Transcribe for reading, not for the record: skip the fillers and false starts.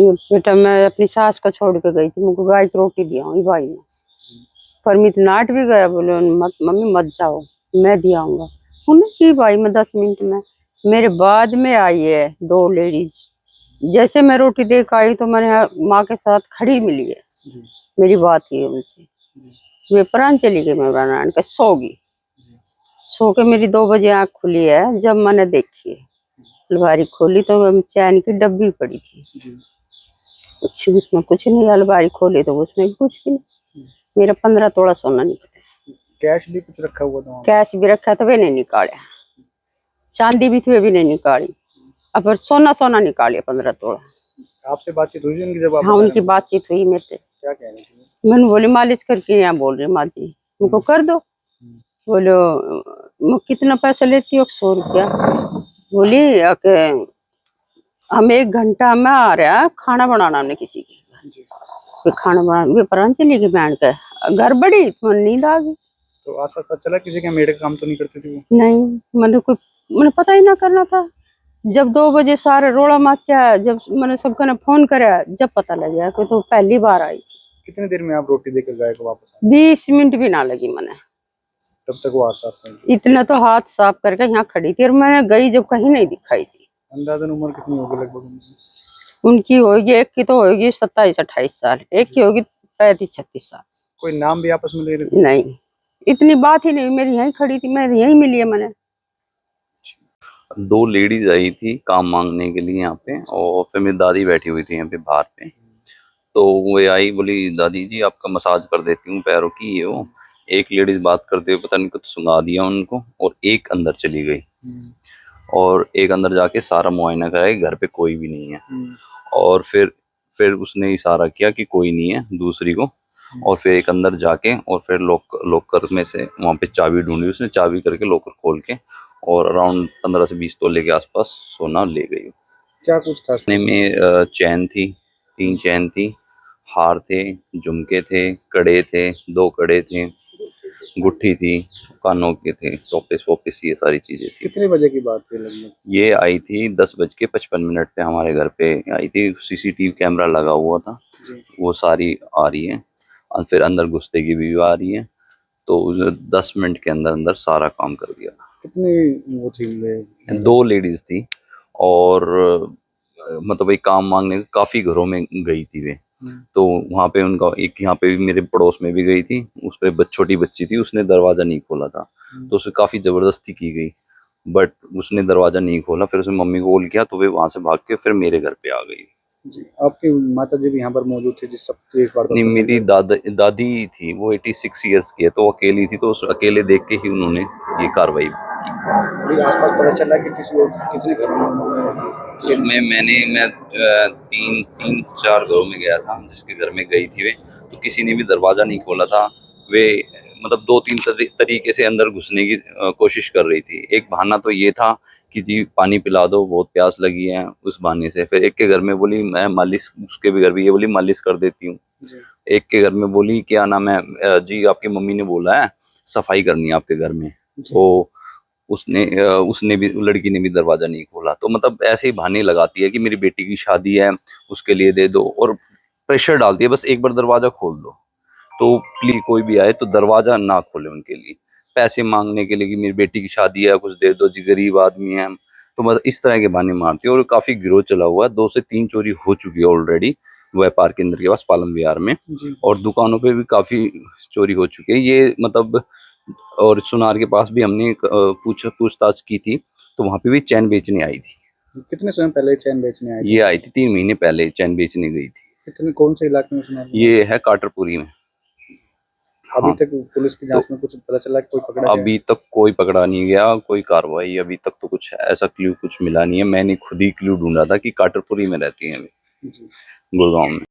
बेटा मैं अपनी सास को छोड़ के गई थी, मुझको गाय की रोटी दिया हूँ भाई ने। परमित नाट भी गया, बोले मत मम्मी मत जाओ, मैं दिया आऊंगा उन्हें की भाई में 10 मिनट में। मेरे बाद में आई है 2 लेडीज। जैसे मैं रोटी दे के आई तो मैंने माँ के साथ खड़ी मिली है, मेरी बात की उनसे, वे प्राण चली गई। मैं नारायण के सो के मेरी 2 बजे आँख खुली है। जब मैंने देखी है अलमारी खोली तो चैन की डब्बी पड़ी थी, अच्छी उसमें कुछ नहीं। अलमारी खोली तो उसमें कुछ भी नहीं। मेरा 15 तोला सोना निकला। कैश भी कुछ रखा हुआ था? कैश भी रखा था, वे नहीं निकाला। चांदी भी थी, वे भी नहीं निकाली। अब सोना निकाले 15 तोला। आपसे बातचीत हुई उनकी जब आप? हाँ उनकी बातचीत हुई मेरे से। क्या कह रही थी? मैंने बोली मालिश करके यहाँ बोल रही माँ जी उनको कर दो। बोलो कितना पैसा लेती हो? 100 रुपया। बोली हम 1 घंटा में आ रहा है खाना बनाना हमने किसी की खाना बना प्राण चली गई। बैंड का घर बड़ी तो नींद आ गई। तो आसपास पता चला किसी के मेड का काम तो नहीं करती थी वो? नहीं, मैंने पता ही ना करना था। जब 2 बजे सारे रोड़ा माचा, जब मैंने सबको ने फोन कराया, जब पता लग गया कि तो पहली बार आई। कितनी देर में आप रोटी देकर गए को वापस? 20 मिनट भी ना लगी मैंने। तब तक वो हाथ साफ कर? इतना तो हाथ साफ करके यहाँ खड़ी थी और मैंने गई जब कहीं नहीं दिखाई थी। अंदाजन उम्र कितनी होगी लगभग उनकी होगी, एक की तो होगी 27-28 साल, एक की होगी 35-36 साल। कोई नाम भी आपस में ले रहे थे? नहीं, इतनी बात ही नहीं। मेरी यहीं खड़ी थी, मैं यहीं मिली है मैंने। 2 लेडीज आई थी काम मांगने के लिए यहाँ पे, और फिर मेरी दादी बैठी हुई थी यहाँ पे बाहर पे। तो वो आई, बोली दादी जी आपका मसाज कर देती हूँ पैरों की, ये वो। एक लेडीज बात करते हुए पता नहीं कुछ सुना दिया उनको, और एक अंदर चली गई। और एक अंदर जाके सारा मुआयना कराया, घर पे कोई भी नहीं है। और फिर उसने इशारा किया कि कोई नहीं है दूसरी को। और फिर एक अंदर जाके और फिर लॉकर में से वहाँ पे चाबी ढूंढी उसने, चाबी करके लॉकर खोल के और अराउंड 15 से 20 तोले के आसपास सोना ले गई। क्या कुछ था में चैन थी, 3 चैन थी, हार थे, झुमके थे, कड़े थे, 2 कड़े थे, गुट्ठी थी, कानों के थे, टोपिस वोपिस, ये सारी चीजें थी। कितने बजे की बात थी लगभग? ये आई थी 10:55 पे हमारे घर पे आई थी। सीसीटीवी कैमरा लगा हुआ था, वो सारी आ रही है। और फिर अंदर घुसते की भी आ रही है। तो 10 मिनट के अंदर अंदर सारा काम कर दिया। कितनी वो थी? 2 लेडीज थी, और मतलब एक काम मांगने काफी घरों में गई थी वे। तो वहाँ पे उनका एक, यहाँ पे भी मेरे पड़ोस में भी गई थी, उस पर छोटी बच्ची थी, उसने दरवाजा नहीं खोला था, तो उसे काफी जबरदस्ती की गई, बट उसने दरवाजा नहीं खोला। फिर उसने मम्मी को कॉल किया तो वे वहां से भाग के फिर मेरे घर पे आ गई। जी, आपकी माता जी भी यहाँ पर मौजूद थे जिस सब नहीं, मेरी दादी थी, वो 86 ईयर्स की है, तो अकेली थी, तो उस अकेले देख के ही उन्होंने ये कार्रवाई की। आसपास पता चला कि कितने घरों में? उसमें मैं 3-4 घरों में गया था, जिसके घर में गई थी वे, तो किसी ने भी दरवाजा नहीं खोला था। वे मतलब 2-3 तरीके से अंदर घुसने की कोशिश कर रही थी। एक बहाना तो ये था कि जी पानी पिला दो, बहुत प्यास लगी है, उस बहाने से। फिर एक के घर में बोली मैं मालिश, उसके भी घर में ये बोली मालिश कर देती हूँ। एक के घर में बोली क्या नाम है जी आपकी मम्मी ने बोला है सफाई करनी है आपके घर में, तो उसने भी, लड़की ने भी दरवाजा नहीं खोला। तो मतलब ऐसे ही बहाने लगाती है कि मेरी बेटी की शादी है उसके लिए दे दो, और प्रेशर डालती है बस एक बार दरवाजा खोल दो। तो प्लीज कोई भी आए तो दरवाजा ना खोले उनके लिए, पैसे मांगने के लिए कि मेरी बेटी की शादी है कुछ दे दो जी, गरीब आदमी है। तो मतलब इस तरह के बहाने मारती है, और काफी गिरोह चला हुआ है। 2 से 3 चोरी हो चुकी है ऑलरेडी व्यापार केंद्र के पास पालम विहार में, और दुकानों पे भी काफी चोरी हो चुकी है ये मतलब। और सुनार के पास भी हमने पूछताछ की थी, तो वहां पे भी चैन बेचने आई थी। कितने समय पहले चैन बेचने आई? ये आई थी 3 महीने पहले चैन बेचने गई थी। कितने, कौन से इलाके में सुनार? ये है काटरपुरी में। अभी हाँ, तक पुलिस की जांच में कुछ पता चला कि कोई पकड़ा गया? अभी तक कोई पकड़ा नहीं गया, कोई कार्रवाई अभी तक तो कुछ ऐसा क्लू कुछ मिला नहीं है। मैंने खुद ही क्लू ढूंढा था कि काटरपुरी में रहती है गुड़गांव में।